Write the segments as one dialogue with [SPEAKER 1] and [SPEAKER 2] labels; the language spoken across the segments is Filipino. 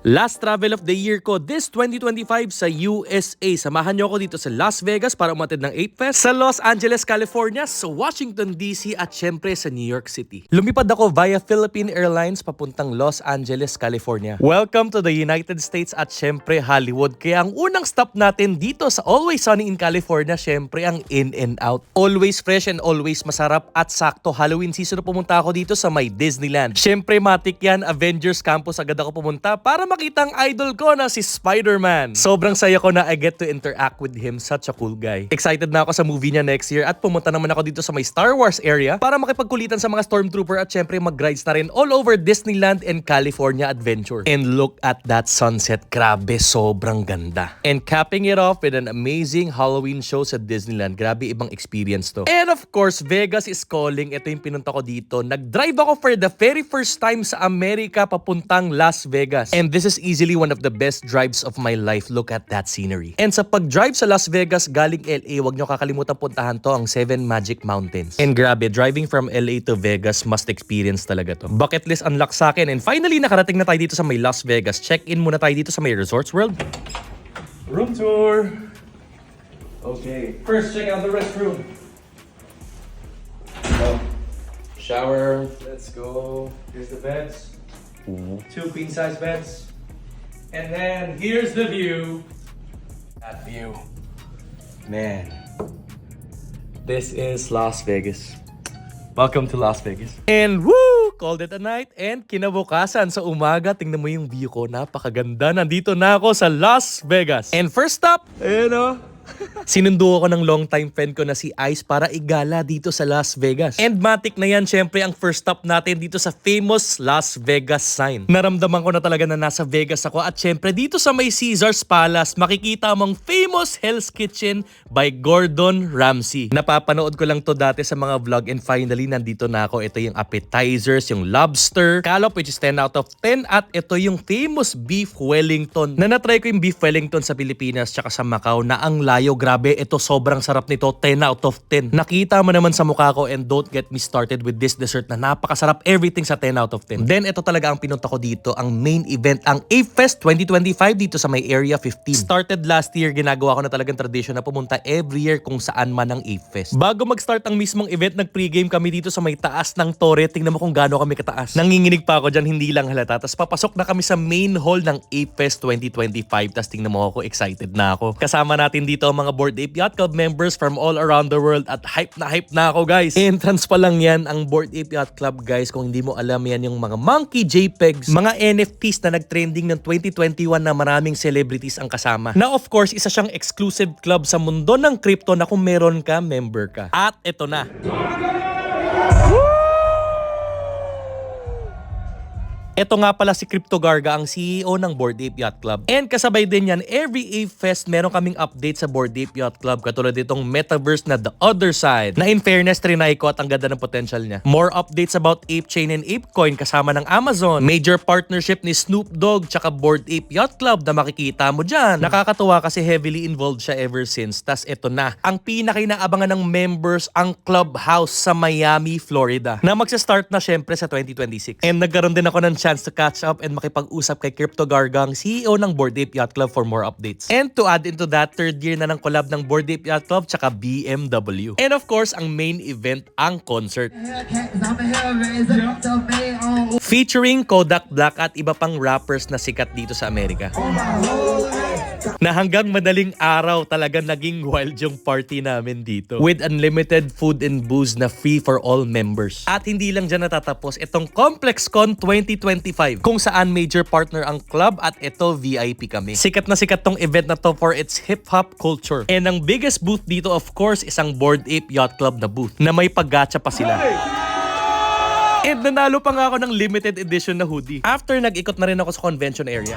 [SPEAKER 1] Last travel of the year ko this 2025 sa USA. Samahan niyo ako dito sa Las Vegas para umatid ng 8 Fest, sa Los Angeles, California, sa Washington DC at syempre sa New York City. Lumipad ako via Philippine Airlines papuntang Los Angeles, California. Welcome to the United States at syempre Hollywood. Kaya ang unang stop natin dito sa Always Sunny in California, syempre ang In-N-Out. Always fresh and always masarap at sakto Halloween season na pumunta ako dito sa may Disneyland. Syempre matik yan, Avengers Campus agad ako pumunta para makita ang idol ko na si Spider-Man. Sobrang saya ko na I get to interact with him, such a cool guy. Excited na ako sa movie niya next year at pumunta naman ako dito sa may Star Wars area para makipagkulitan sa mga Stormtrooper at syempre mag-rides na rin all over Disneyland and California Adventure. And look at that sunset, grabe, sobrang ganda. And capping it off with an amazing Halloween show sa Disneyland, grabe ibang experience to. And of course, Vegas is calling, ito yung pinunta ko dito. Nag-drive ako for the very first time sa Amerika papuntang Las Vegas. And this is easily one of the best drives of my life. Look at that scenery. And sa pag-drive sa Las Vegas galing LA, wag nyo kakalimutan puntahan to ang Seven Magic Mountains. And grabe, driving from LA to Vegas, must experience talaga to. Bucket list unlock sa akin. And finally, nakarating na tayo dito sa may Las Vegas. Check-in muna tayo dito sa may Resorts World. Room tour. Okay, first check out the restroom. Shower. Let's go. Here's the beds. 2 queen size beds. And then here's the view. That view. Man. This is Las Vegas. Welcome to Las Vegas. And woo! Called it a night. And kinabukasan sa umaga, tingnan mo yung view ko. Napakaganda. Nandito na ako sa Las Vegas. And first stop, ayan o. Sinundo ako ng long time friend ko na si Ice para igala dito sa Las Vegas. And matik na yan, syempre ang first stop natin dito sa famous Las Vegas sign. Naramdaman ko na talaga na nasa Vegas ako at syempre dito sa may Caesars Palace, makikita mong famous Hell's Kitchen by Gordon Ramsay. Napapanood ko lang to dati sa mga vlog and finally nandito na ako. Ito yung appetizers, yung lobster, scallop which is 10 out of 10 at ito yung famous beef Wellington. Na natry ko yung beef Wellington sa Pilipinas tsaka sa Macau na ang layo, grabe, ito sobrang sarap nito, 10 out of 10. Nakita mo naman sa mukha ko and don't get me started with this dessert na napakasarap, everything sa 10 out of 10. Then ito talaga ang pinunta ko dito, ang main event, ang A-Fest 2025 dito sa may Area 15. Started last year, ginagawa ko na talagang tradition na pumunta every year kung saan man ang A-Fest. Bago mag-start ang mismong event, nag-pregame kami dito sa may taas ng Torre. Tingnan mo kung gaano kami kataas. Nanginginig pa ako dyan, hindi lang halata. Tapos papasok na kami sa main hall ng A-Fest 2025. Tapos tingnan mo ako, excited na ako. Kasama natin dito ang mga Bored Ape Yacht Club members from all around the world at hype na ako guys. Entrance pa lang yan ang Bored Ape Yacht Club guys. Kung hindi mo alam, yan yung mga monkey JPEGs, mga NFTs na nag-trending ng 2021 na maraming celebrities ang kasama. Na of course, isa siyang exclusive club sa mundo ng crypto na kung meron ka, member ka. At ito na. Ito nga pala si CryptoGarga, ang CEO ng Bored Ape Yacht Club. And kasabay din yan, every Ape Fest meron kaming update sa Bored Ape Yacht Club. Katulad itong metaverse na The Other Side. Na in fairness, trinay ko at ang ganda ng potential niya. More updates about Ape Chain and ApeCoin kasama ng Amazon. Major partnership ni Snoop Dogg tsaka Bored Ape Yacht Club na makikita mo dyan. Nakakatuwa kasi heavily involved siya ever since. Tas ito na, ang pinakinaabangan ng members, ang Clubhouse sa Miami, Florida. Na magsa-start na syempre sa 2026. And nagkaroon din ako ng chance to catch up and makipag-usap kay CryptoGarga, ang CEO ng Bored Ape Yacht Club for more updates. And to add into that, third year na ng collab ng Bored Ape Yacht Club tsaka BMW. And of course, ang main event, ang concert. Featuring Kodak Black at iba pang rappers na sikat dito sa Amerika. Na hanggang madaling araw talaga naging wild yung party namin dito. With unlimited food and booze na free for all members. At hindi lang dyan natatapos itong ComplexCon 2025 kung saan major partner ang club at ito VIP kami. Sikat na sikat tong event na to for its hip-hop culture. And ang biggest booth dito of course is ang Bored Ape Yacht Club na booth na may paggacha pa sila. And nanalo pa nga ako ng limited edition na hoodie. After nag-ikot na rin ako sa convention area.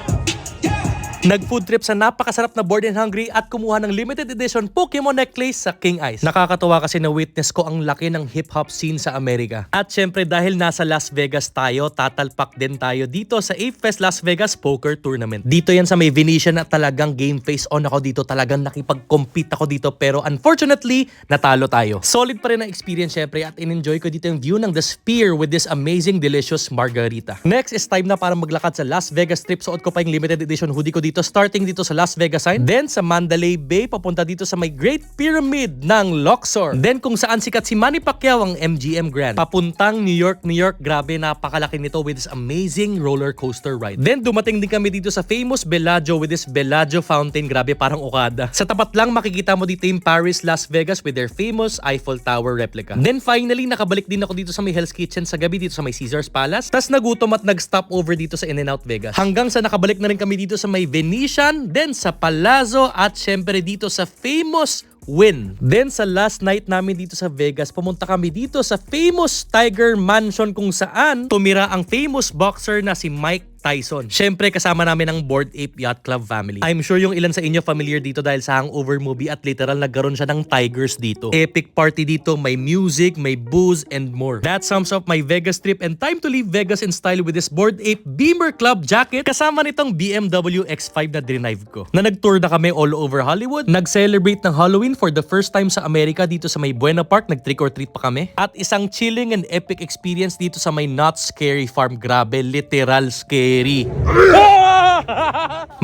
[SPEAKER 2] Nag-food trip sa napakasarap na Bored and Hungry at kumuha ng limited edition Pokemon necklace sa King Ice. Nakakatawa kasi na-witness ko ang laki ng hip-hop scene sa Amerika. At syempre dahil nasa Las Vegas tayo, tatalpak din tayo dito sa Ape Fest Las Vegas Poker Tournament. Dito yan sa may Venetian at talagang game face on ako dito. Talagang nakipag-compete ako dito pero unfortunately, natalo tayo. Solid pa rin ang experience syempre at in-enjoy ko dito yung view ng The Sphere with this amazing delicious margarita. Next is time na para maglakad sa Las Vegas trip. Suot ko pa yung limited edition hoodie ko dito starting dito sa Las Vegas side. Then sa Mandalay Bay, papunta dito sa may Great Pyramid ng Luxor. Then kung saan sikat si Manny Pacquiao ang MGM Grand. Papuntang New York, New York. Grabe, napakalaki nito with this amazing roller coaster ride. Then dumating din kami dito sa famous Bellagio with this Bellagio fountain. Grabe, parang Okada. Sa tapat lang makikita mo dito yung Paris, Las Vegas with their famous Eiffel Tower replica. Then finally, nakabalik din ako dito sa may Hell's Kitchen sa gabi dito sa may Caesars Palace. Tas nagutom at nag-stop over dito sa In-N-Out Vegas. Hanggang sa nakabalik na rin kami dito sa may Venetian, then sa Palazzo at syempre dito sa famous Wynn. Then sa last night namin dito sa Vegas, pumunta kami dito sa famous Tiger Mansion kung saan tumira ang famous boxer na si Mike Tyson. Syempre kasama namin ang Bored Ape Yacht Club family. I'm sure yung ilan sa inyo familiar dito dahil sa Hangover movie at literal nagkaroon siya ng tigers dito. Epic party dito, may music, may booze and more. That sums up my Vegas trip and time to leave Vegas in style with this Bored Ape Beamer Club jacket kasama nitong BMW X5 na drive ko. Na nag-tour na kami all over Hollywood, nag-celebrate ng Halloween for the first time sa Amerika dito sa may Buena Park, nag-trick or treat pa kami. At isang chilling and epic experience dito sa may Not Scary Farm. Grabe, literal scary.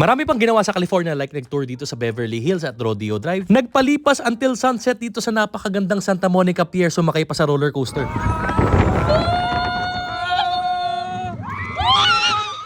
[SPEAKER 2] Marami pang ginawa sa California like nag-tour dito sa Beverly Hills at Rodeo Drive. Nagpalipas until sunset dito sa napakagandang Santa Monica Pier, sumakay pa sa roller coaster.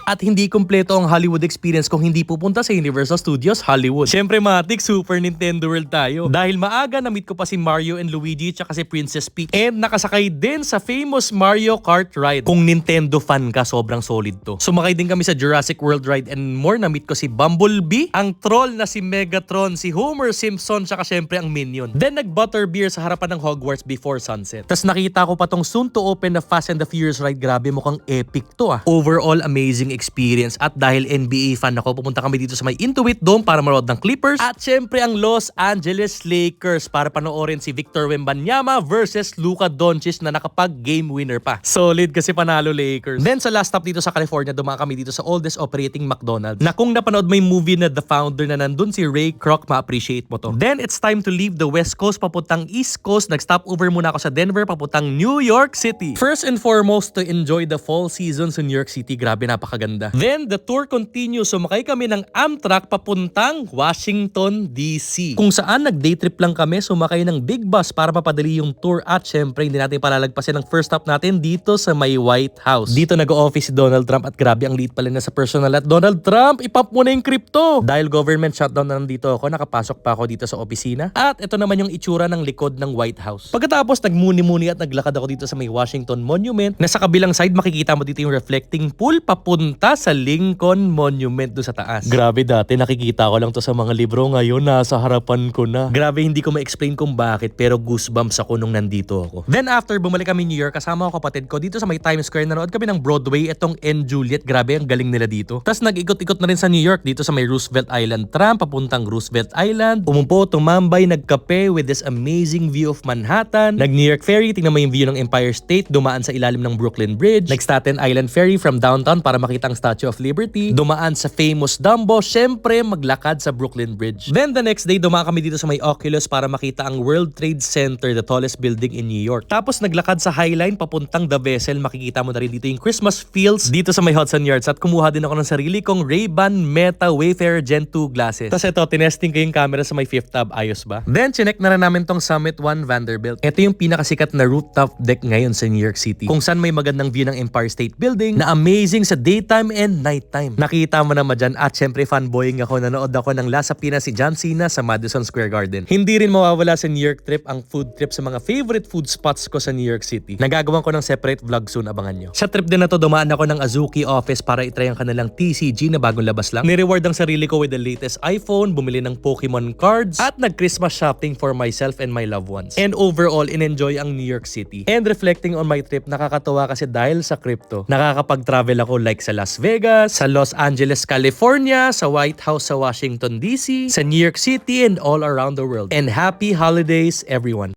[SPEAKER 2] At hindi kumpleto ang Hollywood experience kung hindi pupunta sa Universal Studios Hollywood. Siyempre matik, Super Nintendo World tayo. Dahil maaga na-meet ko pa si Mario and Luigi tsaka si Princess Peach. And nakasakay din sa famous Mario Kart ride. Kung Nintendo fan ka, sobrang solid to. Sumakay din kami sa Jurassic World ride and more. Na-meet ko si Bumblebee, ang troll na si Megatron, si Homer Simpson tsaka syempre ang Minion. Then nag-butterbeer sa harapan ng Hogwarts before sunset. Tas nakita ko pa tong soon to open na Fast and the Furious ride. Grabe, mukhang epic to ah. Overall, amazing experience. At dahil NBA fan ako, pupunta kami dito sa may Intuit Dome para manood ng Clippers. At syempre ang Los Angeles Lakers para panoorin si Victor Wembanyama versus Luka Doncic na nakapag-game winner pa. Solid kasi panalo Lakers. Then sa last stop dito sa California, dumaan kami dito sa oldest operating McDonald's. Na kung napanood mo yung movie na The Founder na nandun si Ray Kroc, ma-appreciate mo to. Then it's time to leave the West Coast papuntang East Coast. Nag-stop over muna ako sa Denver papuntang New York City. First and foremost, to enjoy the fall season sa New York City. Grabe, napakaganda. Then, the tour continues. Sumakay kami ng Amtrak papuntang Washington, D.C. Kung saan nag-day trip lang kami, sumakay ng big bus para mapadali yung tour at syempre hindi natin palalagpasin ang first stop natin dito sa may White House. Dito nag-o-office si Donald Trump at grabe ang liit pala na sa personal at Donald Trump, ipap mo na yung crypto! Dahil government shutdown na nandito ako, nakapasok pa ako dito sa opisina. At ito naman yung itsura ng likod ng White House. Pagkatapos, nagmuni-muni at naglakad ako dito sa may Washington Monument na sa kabilang side makikita mo dito yung reflecting pool papunta sa Lincoln Monument doon sa taas. Grabe, dati nakikita ko lang to sa mga libro, ngayon nasa harapan ko na. Grabe, hindi ko ma-explain kung bakit pero goosebumps ako nung nandito ako. Then after bumalik kami New York, kasama ko kapatid ko dito sa may Times Square, nanood kami ng Broadway, itong N. Juliet. Grabe, ang galing nila dito. Tapos nag-ikot-ikot na rin sa New York dito sa may Roosevelt Island tram papuntang Roosevelt Island. Umumpo, tumambay, nagkape with this amazing view of Manhattan. Nag-New York Ferry, tingnan mo yung view ng Empire State, dumaan sa ilalim ng Brooklyn Bridge. Nag-Staten Island Ferry from downtown para makita ang Statue of Liberty. Dumaan sa famous Dumbo, syempre maglakad sa Brooklyn Bridge. Then the next day, dumaan kami dito sa may Oculus para makita ang World Trade Center, the tallest building in New York. Tapos naglakad sa Highline papuntang The Vessel, makikita mo na rin dito yung Christmas fields dito sa may Hudson Yards at kumuha din ako ng sarili kong Ray-Ban Meta Wayfarer Gen 2 glasses. Tapos ito, tinesting ko yung camera sa may Fifth Ave, ayos ba? Then chinek na rin namin tong Summit 1 Vanderbilt. Ito yung pinakasikat na rooftop deck ngayon sa New York City, kung saan may magandang view ng Empire State Building na amazing sa daytime and nighttime. Nakita mo naman dyan at syempre fanboying ako, nanood ako ng Last Pina si John Cena sa Madison Square Garden. Hindi rin mawawala sa New York trip ang food trip sa mga favorite food spots ko sa New York City. Nagagawan ko ng separate vlog soon, abangan nyo. Sa trip din na to, dumaan ako ng Azuki office para itry ang kanilang TCG na bagong labas lang. Ni-reward ang sarili ko with the latest iPhone, bumili ng Pokemon cards, at nag-Christmas shopping for myself and my loved ones. And overall, in-enjoy ang New York City. And reflecting on my trip, nakakatawa kasi dahil sa crypto, nakakapag-travel ako like sa Las Vegas, sa Los Angeles, California, sa White House sa Washington DC, sa New York City, and all around the world. And happy holidays, everyone!